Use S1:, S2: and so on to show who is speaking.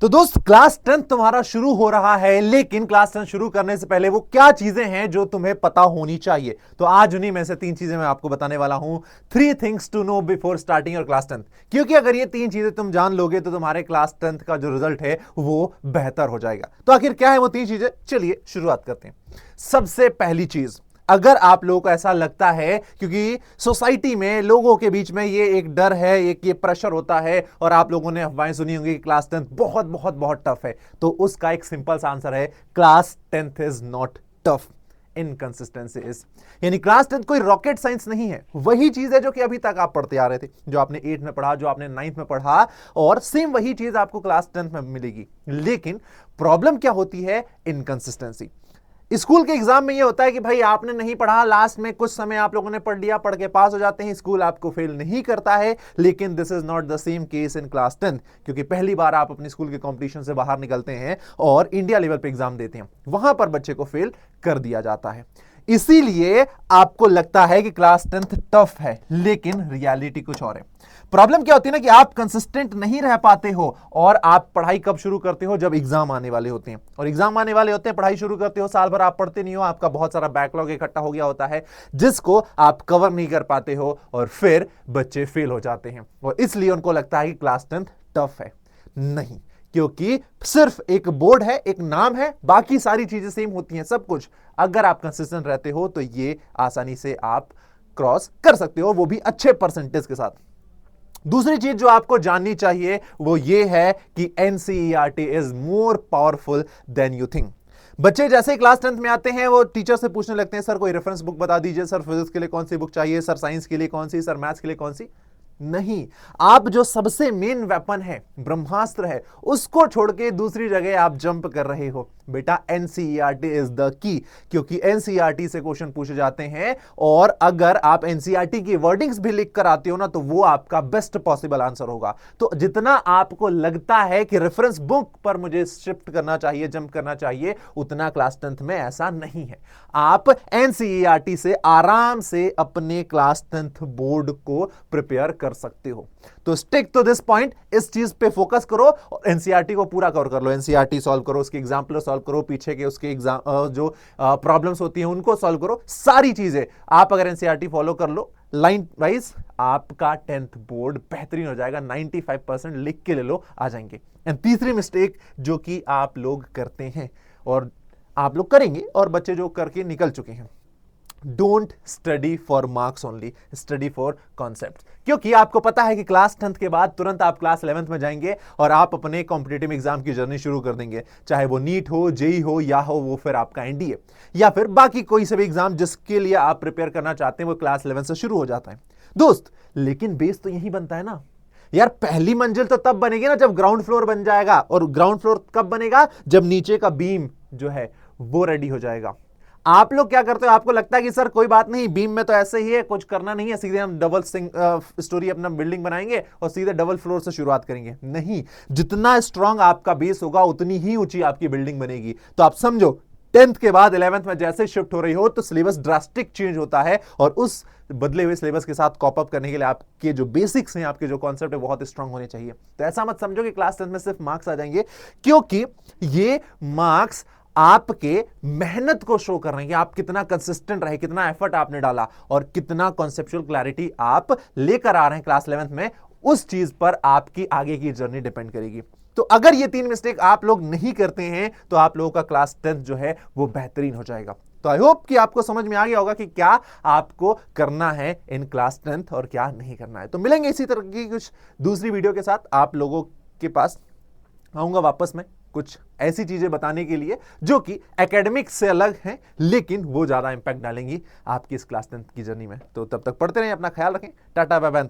S1: तो दोस्त क्लास 10 तुम्हारा शुरू हो रहा है, लेकिन क्लास 10 शुरू करने से पहले वो क्या चीजें हैं जो तुम्हें पता होनी चाहिए। तो आज उन्हीं में से 3 चीजें मैं आपको बताने वाला हूं। 3 things to know before starting your class 10। क्योंकि अगर ये 3 चीजें तुम जान लोगे तो तुम्हारे क्लास 10 का जो रिजल्ट है वो बेहतर हो जाएगा। तो आखिर क्या है वो 3 चीजें, चलिए शुरुआत करते हैं। सबसे पहली चीज, अगर आप लोगों को ऐसा लगता है, क्योंकि सोसाइटी में लोगों के बीच में ये एक डर है, एक ये प्रेशर होता है, और आप लोगों ने अफवाहें सुनी होंगी कि क्लास 10 बहुत बहुत बहुत टफ है, तो उसका एक सिंपल सा आंसर है, class 10 is not tough, inconsistency is. यानी क्लास 10 कोई रॉकेट साइंस नहीं है, वही चीज है जो कि अभी तक आप पढ़ते आ रहे थे, जो आपने 8 में पढ़ा, जो आपने 9th में पढ़ा, और सेम वही चीज आपको क्लास 10 में मिलेगी। लेकिन प्रॉब्लम क्या होती है? इनकंसिस्टेंसी। स्कूल के एग्जाम में ये होता है कि भाई आपने नहीं पढ़ा, लास्ट में कुछ समय आप लोगों ने पढ़ लिया, पढ़ के पास हो जाते हैं, स्कूल आपको फेल नहीं करता है। लेकिन this is not the same case in class 10, क्योंकि पहली बार आप अपने स्कूल के कंपटीशन से बाहर निकलते हैं और इंडिया लेवल पे एग्जाम देते हैं, वहां पर बच्चे को फेल कर दिया जाता है। इसीलिए आपको लगता है कि क्लास 10 टफ है, लेकिन रियलिटी कुछ और है। प्रॉब्लम क्या होती है ना कि आप कंसिस्टेंट नहीं रह पाते हो, और आप पढ़ाई कब शुरू करते हो? जब एग्जाम आने वाले होते हैं, और एग्जाम आने वाले होते हैं, पढ़ाई शुरू करते हो, साल भर आप पढ़ते नहीं हो, आपका बहुत सारा बैकलॉग इकट्ठा हो गया होता है जिसको आप कवर नहीं कर पाते हो, और फिर बच्चे फेल हो जाते हैं, और इसलिए उनको लगता है कि क्लास 10 टफ है। नहीं, क्योंकि सिर्फ एक बोर्ड है, एक नाम है, बाकी सारी चीजें सेम होती हैं, सब कुछ। अगर आप कंसिस्टेंट रहते हो तो ये आसानी से आप क्रॉस कर सकते हो, वो भी अच्छे परसेंटेज के साथ। दूसरी चीज जो आपको जाननी चाहिए वो ये है कि NCERT is more powerful than you think. बच्चे जैसे ही क्लास 10th में आते हैं वो टीचर से पूछने लगते हैं, सर कोई रेफरेंस बुक बता दीजिए, सर फिजिक्स के लिए कौन सी बुक चाहिए, सर साइंस के लिए कौन सी, सर मैथ्स के लिए कौन सी। नहीं, आप जो सबसे मेन वेपन है, ब्रह्मास्त्र है, उसको छोड़ के दूसरी जगह आप जंप कर रहे हो। बेटा एनसीईआरटी इज द की, क्योंकि एनसीईआरटी से क्वेश्चन पूछे जाते हैं, और अगर आप एनसीईआरटी की वर्डिंग्स भी लिख कर आते हो ना, तो वो आपका बेस्ट पॉसिबल आंसर होगा। तो जितना आपको लगता है कि रेफरेंस बुक पर मुझे शिफ्ट करना चाहिए, जंप करना चाहिए, उतना क्लास 10th में ऐसा नहीं है। आप एनसीईआरटी से आराम से अपने क्लास 10th बोर्ड को प्रिपेयर कर सकते हो। तो स्टिक टू दिस पॉइंट, इस चीज पे फोकस करो और एनसीईआरटी को पूरा कवर कर लो। एनसीईआरटी सॉल्व करो, उसके एग्जाम्पल सॉल्व करो, पीछे के उसके एग्जाम जो प्रॉब्लम्स होती हैं उनको सॉल्व करो। सारी चीजें आप अगर एनसीईआरटी फॉलो कर लो लाइन वाइज, आपका 10th बोर्ड बेहतरीन हो जाएगा। 95% लिख के ले लो, आ जाएंगे। एंड तीसरी मिस्टेक जो कि आप लोग करते हैं, और आप लोग करेंगे, और बच्चे जो करके निकल चुके हैं, don't study for marks only, study for concept. क्योंकि आपको पता है कि क्लास 10th के बाद तुरंत आप क्लास 11th में जाएंगे और आप अपने कॉम्पिटिटिव एग्जाम की जर्नी शुरू कर देंगे, चाहे वो नीट हो, जेई हो, या हो वो फिर आपका एनडीए, या फिर बाकी कोई से भी एग्जाम जिसके लिए आप प्रिपेयर करना चाहते हैं, वो क्लास 11 से शुरू हो जाता है दोस्त। लेकिन बेस तो यही बनता है ना यार। पहली मंजिल तो तब बनेगी ना जब ग्राउंड फ्लोर बन जाएगा, और ग्राउंड फ्लोर कब बनेगा? जब नीचे का बीम जो है वो रेडी हो जाएगा। आप लोग क्या करते हो? आपको लगता है कि सर कोई बात नहीं, बीम में तो ऐसे ही है, कुछ करना नहीं है, सीधे हम डबल स्टोरी अपना बिल्डिंग बनाएंगे और सीधे डबल फ्लोर से शुरुआत करेंगे। नहीं, जितना स्ट्रांग आपका बेस होगा उतनी ही ऊंची आपकी बिल्डिंग बनेगी। तो आप समझो 10th के बाद 11th में जैसे शिफ्ट हो रही हो तो सिलेबस ड्रास्टिक चेंज होता है, और उस बदले हुए सिलेबस के साथ कॉप अप करने के लिए आपके जो बेसिक्स हैं, आपके जो कॉन्सेप्ट है, बहुत स्ट्रांग होने चाहिए। तो ऐसा मत समझो कि क्लास 10th में सिर्फ मार्क्स आ जाएंगे, क्योंकि ये मार्क्स आपके मेहनत को शो कर रहे हैं कि आप कितना कंसिस्टेंट रहे, कितना एफर्ट आपने डाला, और कितना कॉन्सेप्चुअल क्लैरिटी आप लेकर आ रहे हैं क्लास 11th में। उस चीज पर आपकी आगे की जर्नी डिपेंड करेगी। तो अगर ये 3 मिस्टेक आप लोग नहीं करते हैं तो आप लोगों का क्लास 10th जो है वो बेहतरीन हो जाएगा। तो आई होप कि आपको समझ में आ गया होगा कि क्या आपको करना है इन क्लास 10th और क्या नहीं करना है। तो मिलेंगे इसी तरह की कुछ दूसरी वीडियो के साथ, आप लोगों के पास आऊंगा वापस में कुछ ऐसी चीजें बताने के लिए जो कि एकेडमिक से अलग हैं, लेकिन वो ज्यादा इंपैक्ट डालेंगी आपकी इस क्लास 10th की जर्नी में। तो तब तक पढ़ते रहें, अपना ख्याल रखें, टाटा बाय बाय।